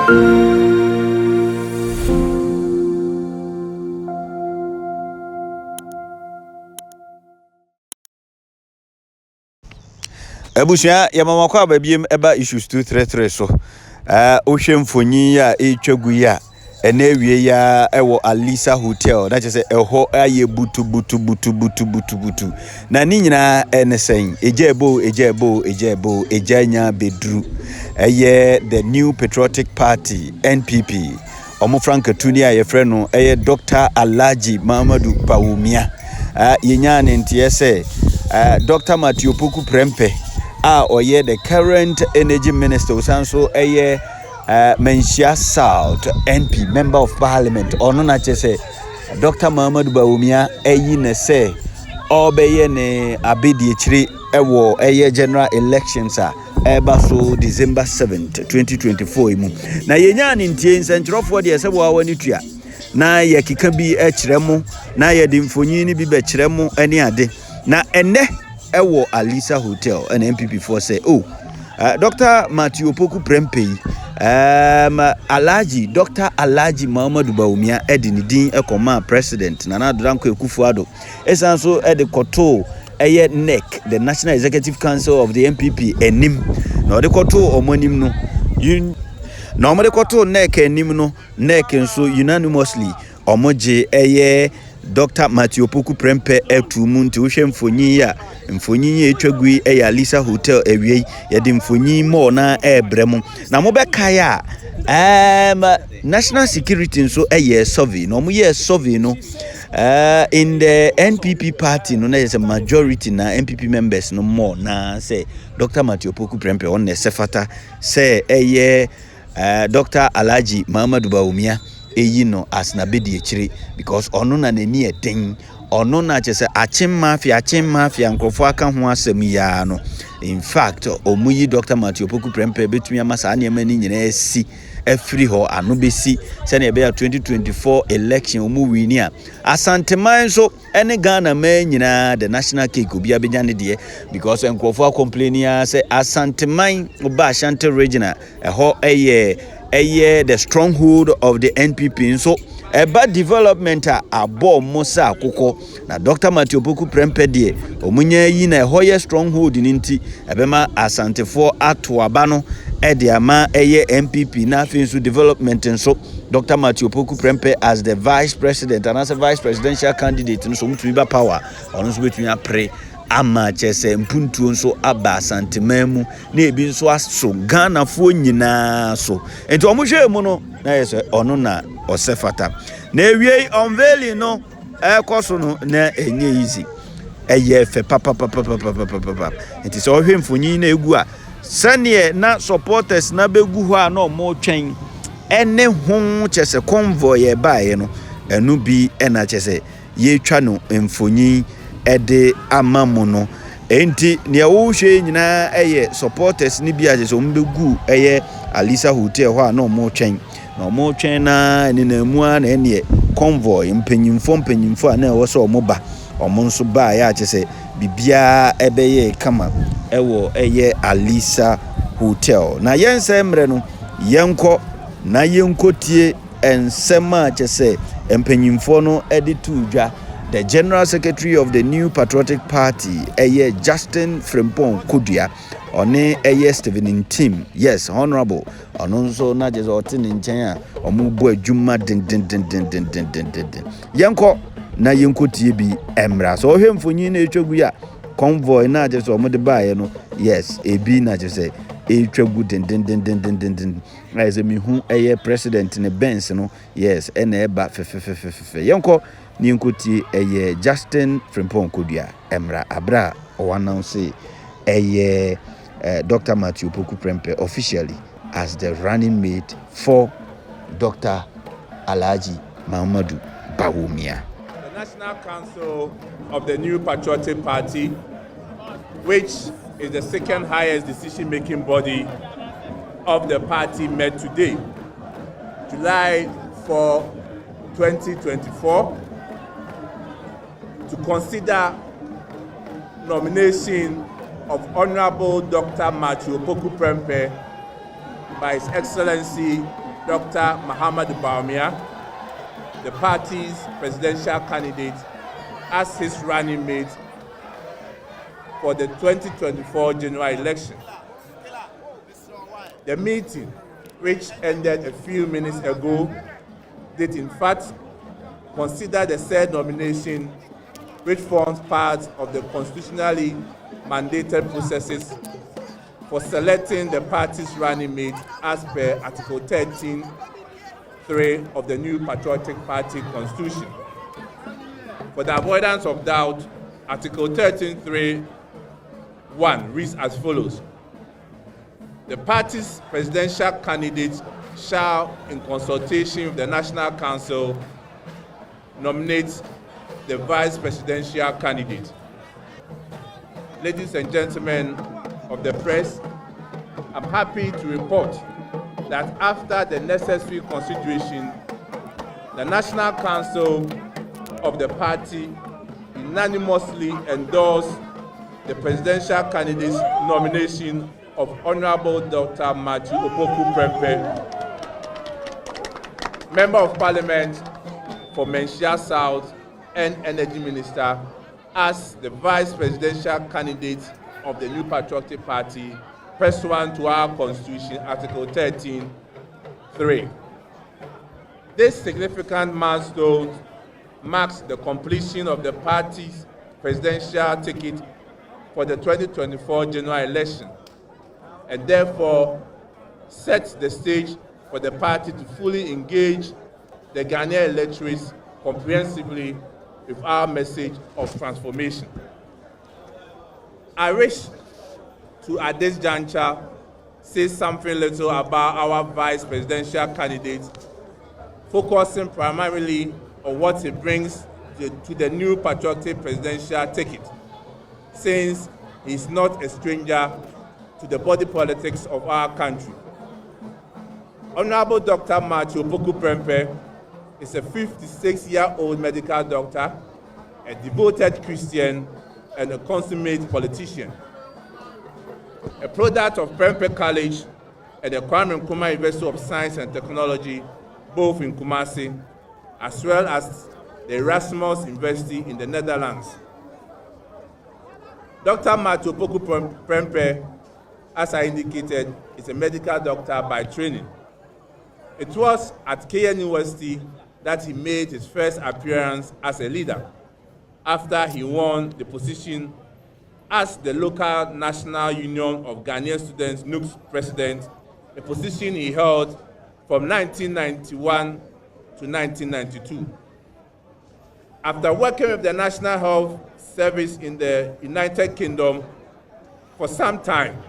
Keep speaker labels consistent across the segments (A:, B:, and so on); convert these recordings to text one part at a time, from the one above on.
A: Ebusia yamama kwa babiem eba issues 233 so ohwe mfonyi ya etwagu ya enewie ya ewo Alisa Hotel na chese eho aye butu na ni nyina enesen ejebo ejanya bedru eye the new patriotic party NPP omo Frank Tuni aye freno eye Dr. Alhaji Muhammadu Bawumia yenya ne ntiese Dr. Matthew Poku Prempeh oye the current energy minister usanso eye Menchia South NP member of parliament ono na chese Dr. Muhammadu Bawumia eyi ne se obeye ne abedi echiri ewo eye general elections eba so December 7th 2024 imu na yenya ne ntie nsentrofo de sebo awani tua na yakika bi echiremu na yedi mfonyini bi be chiremu ene ade na enne ewo Alisa Hotel and NPP for say Dr. Matthew Poku Prempeh Alhaji Dr. Alhaji Muhammadu Bawumia edinidin ekoma president Nana Akufo Addo esanso edikoto eye NEC the National Executive Council of the NPP enim na odikoto omonim no na omodikoto NEC enim no NEC nso unanimously omoje eye Dr. Matthew Poku Prempeh etumu nti wohwe mfonyi etwagui eya Alisa Hotel ewie yedi mfonyi mo na ebremu na mobeka ya national security nso eye survey no mo ye survey no in the NPP party no na is a majority na NPP members no more na say Dr. Matthew Poku Prempeh on sefata say eye Dr. Alhaji Muhammadu Bawumia eyi no as na bedi echiri because ono na nani eden ono na chese achim mafia nkrofo aka ho asem ya no in fact omuyi Dr. Matthew Poku Prempeh betumi amasa anema ni nyina esi afri ho ano besi se na ebe ya 2024 election omu wini a asanteman so ene Ghana man nyina the national cake obi abenya ne de because nkrofo complain ya say asanteman oba Ashanti regional ho eye the stronghold of the NPP so eba development abo Musa akoko na Dr. Matthew Poku Prempeh de omunya yi na hoye stronghold ninti ebema asantefo ato aba no ede ama eye NPP na afinso development so Dr. Matthew Poku Prempeh as the vice president and as a vice presidential candidate no so mutumi ba power ono so betumi apre ama chese mpuntu nso aba santememu na ebi nso aso Ghana fo nyina so enti omuhwe mu no na yese ono na osefata na ewie unveiling no ekoso no na enye easy eye fe papa enti so ohwe mfonyi na egu a sane na supporters na begu ho a na omo twen ene ho chese convoy e baaye no enu bi ena chese ye twa no mfonyi ede amamu no enti ne wohwe nyina eye supporters ni bi aje so mbegu eye Alisa Hotel ho a na omo twen na ni na mu a na ene convoy mpanyimfo a na ewo so omo ba omo nso ba ya aje se bibia ebeye kama ewo eye Alisa Hotel na yense mre no yenko na yenkotie ensema aje se mpanyimfo no editu dwa the General Secretary of the New Patriotic Party, Justin Frimpong Kudia, one Stephen Tim, yes, honorable, ononso na just otin in China, or mubo juma din. Yanko na yanko TB Emra. So him for you choguya convoy na just or mode no, yes, a B na just say a chogu din. As a me who president in a Benz, no, yes, and a bat Yanko. Ninkuti Justin Frimpong Kudia Emra Abra or announce Dr. Matthew Poku Prempeh officially as the running mate for Dr. Alhaji Muhammadu Bawumia.
B: The National Council of the New Patriotic Party, which is the second highest decision-making body of the party, met today, July 4, 2024, to consider nomination of Honorable Dr. Matthew Poku Prempeh by His Excellency Dr. Muhammad Bawumia, the party's presidential candidate, as his running mate for the 2024 general election. The meeting, which ended a few minutes ago, did in fact consider the said nomination, which forms part of the constitutionally mandated processes for selecting the party's running mate as per Article 13(3) of the new Patriotic Party Constitution. For the avoidance of doubt, Article 13(3)(1) reads as follows: the party's presidential candidate shall, in consultation with the National Council, nominate the vice presidential candidate. Ladies and gentlemen of the press, I'm happy to report that after the necessary consideration, the National Council of the party unanimously endorsed the presidential candidate's nomination of Honorable Dr. Matthew Opoku Prempeh, Member of Parliament for Menchia South and Energy Minister, as the vice presidential candidate of the new Patriotic Party pursuant to our Constitution, Article 13(3). This significant milestone marks the completion of the party's presidential ticket for the 2024 general election, and therefore sets the stage for the party to fully engage the Ghanaian electorates comprehensively with our message of transformation. I wish to, at this juncture, say something little about our vice presidential candidate, focusing primarily on what he brings to the new Patriotic presidential ticket, since he is not a stranger to the body politics of our country. Honorable Dr. Matthew Opoku Prempeh is a 56-year-old medical doctor, a devoted Christian, and a consummate politician. A product of Prempeh College and the Kwame Nkrumah University of Science and Technology, both in Kumasi, as well as the Erasmus University in the Netherlands. Dr. Matthew Opoku Prempeh, as I indicated, is a medical doctor by training. It was at KN University that he made his first appearance as a leader, after he won the position as the local National Union of Ghanaian Students NUG's president, a position he held from 1991 to 1992. After working with the National Health Service in the United Kingdom for some time,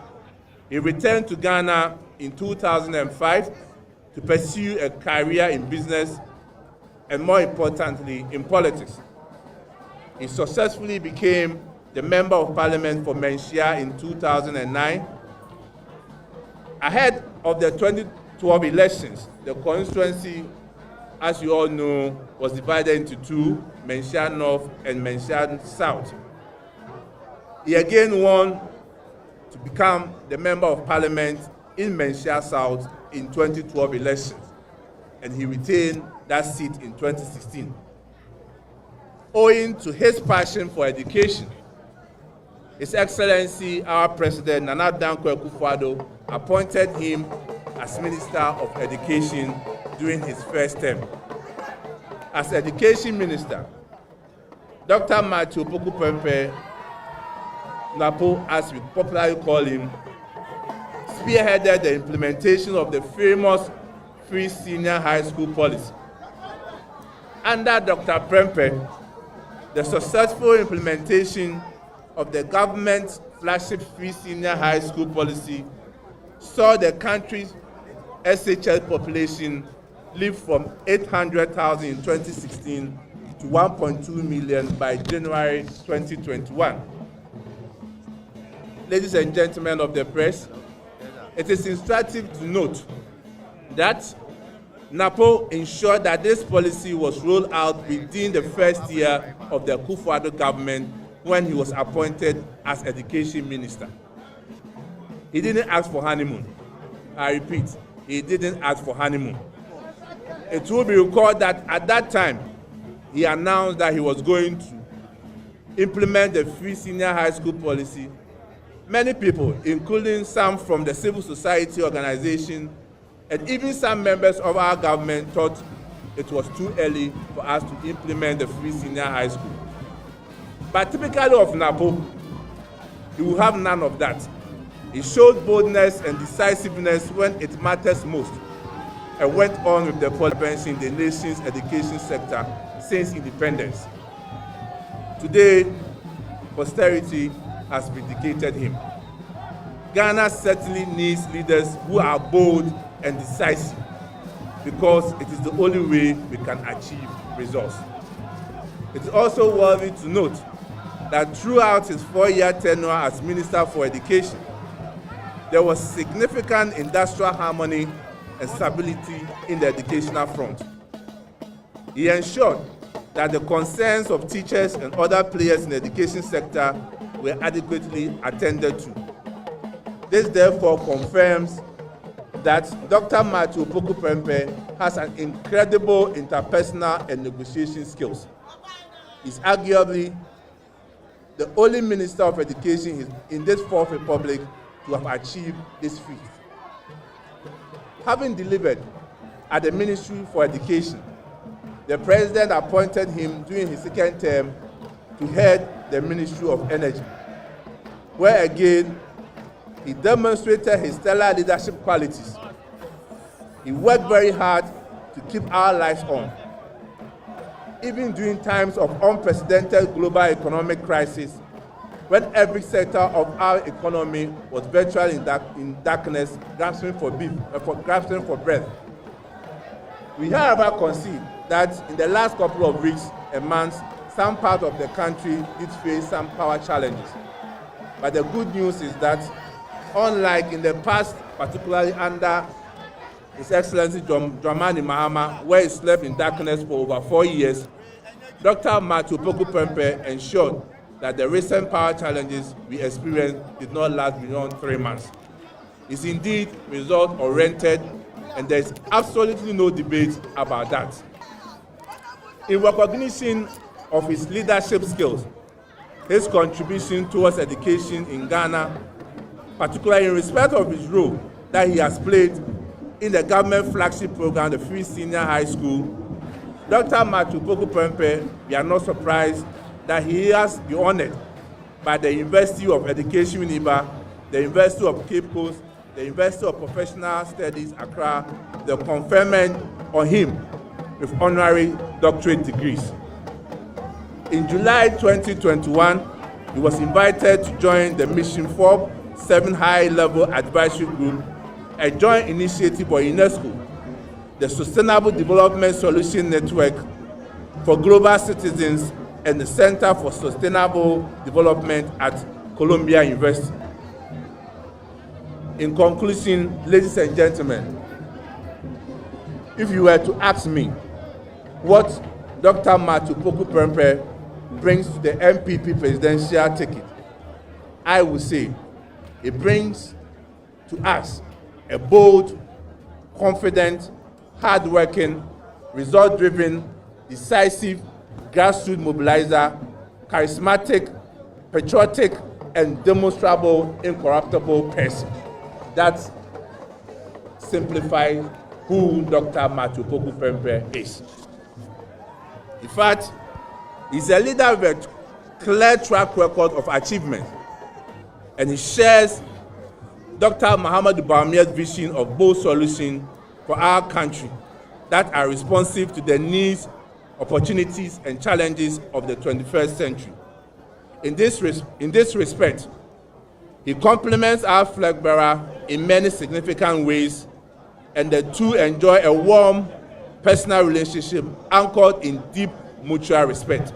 B: he returned to Ghana in 2005 to pursue a career in business and, more importantly, in politics. He successfully became the Member of Parliament for Menchia in 2009. Ahead of the 2012 elections, the constituency, as you all know, was divided into two, Menchia North and Menchia South. He again won to become the Member of Parliament in Menchia South in 2012 elections, and he retained that seat in 2016. Owing to his passion for education, His Excellency, our President, Hon Akufo Addo, appointed him as Minister of Education during his first term. As Education Minister, Dr. Matthew Opoku Prempeh, NAPO, as we popularly call him, spearheaded the implementation of the famous free senior high school policy. Under Dr. Prempeh, the successful implementation of the government's flagship free senior high school policy saw the country's SHL population lift from 800,000 in 2016 to 1.2 million by January 2021. Ladies and gentlemen of the press, it is instructive to note that NAPO ensured that this policy was rolled out within the first year of the Akufo Addo government when he was appointed as Education Minister. He didn't ask for honeymoon. I repeat, he didn't ask for honeymoon. It will be recalled that at that time, he announced that he was going to implement the free senior high school policy. Many people, including some from the civil society organization and even some members of our government, thought it was too early for us to implement the free senior high school. But typically of NAPO, he will have none of that. He showed boldness and decisiveness when it matters most and went on with the policy in the nation's education sector since independence. Today, posterity has vindicated him. Ghana certainly needs leaders who are bold and decisive because it is the only way we can achieve results. It is also worthy to note that throughout his 4-year tenure as Minister for Education, there was significant industrial harmony and stability in the educational front. He ensured that the concerns of teachers and other players in the education sector were adequately attended to. This therefore confirms that Dr. Matthew Opoku-Prempeh has an incredible interpersonal and negotiation skills. He's arguably the only Minister of Education in this Fourth Republic to have achieved this feat. Having delivered at the Ministry for Education, the President appointed him during his second term to head the Ministry of Energy, where again he demonstrated his stellar leadership qualities. He worked very hard to keep our lights on. Even during times of unprecedented global economic crisis, when every sector of our economy was virtually in darkness, grasping for breath. We, however, concede that in the last couple of weeks and months, some parts of the country did face some power challenges. But the good news is that, unlike in the past, particularly under His Excellency Dramani Mahama, where he slept in darkness for over 4 years, Dr. Matthew Opoku-Prempeh ensured that the recent power challenges we experienced did not last beyond 3 months. It's indeed result-oriented, and there is absolutely no debate about that. In recognition of his leadership skills, his contribution towards education in Ghana, particularly in respect of his role that he has played in the government flagship program, the Free Senior High School, Dr. Matthew Opoku-Prempeh, we are not surprised that he has been honored by the University of Education Winneba, the University of Cape Coast, the University of Professional Studies Accra, the conferment on him with honorary doctorate degrees. In July 2021, he was invited to join the Mission 4-7 High-Level Advisory Group, a joint initiative by UNESCO, the Sustainable Development Solution Network for Global Citizens, and the Center for Sustainable Development at Columbia University. In conclusion, ladies and gentlemen, if you were to ask me what Dr. Matthew Opoku-Prempeh brings to the NPP presidential ticket, I would say it brings to us a bold, confident, hard-working, result-driven, decisive, grassroots mobilizer, charismatic, patriotic, and demonstrable, incorruptible person. That simplifies who Dr. Matthew Opoku-Prempeh is. In fact, he's a leader with a clear track record of achievement, and he shares Dr. Muhammadu Bawumia's vision of bold solutions for our country that are responsive to the needs, opportunities, and challenges of the 21st century. In this respect, he complements our flag bearer in many significant ways, and the two enjoy a warm, personal relationship anchored in deep mutual respect.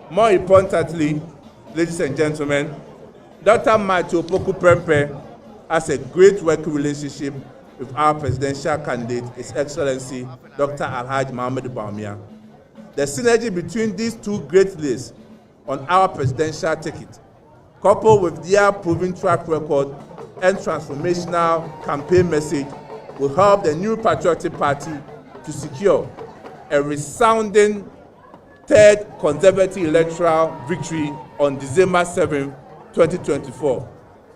B: More importantly, ladies and gentlemen, Dr. Matthew Opoku-Prempeh has a great working relationship with our presidential candidate, His Excellency Dr. Alhaji Muhammadu Bawumia. The synergy between these two great leaders on our presidential ticket, coupled with their proven track record and transformational campaign message, will help the New Patriotic Party to secure a resounding third conservative electoral victory on December 7, 2024.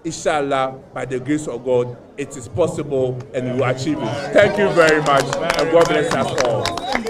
B: Inshallah, by the grace of God, it is possible and we will achieve it. Thank you very much, and God bless us all.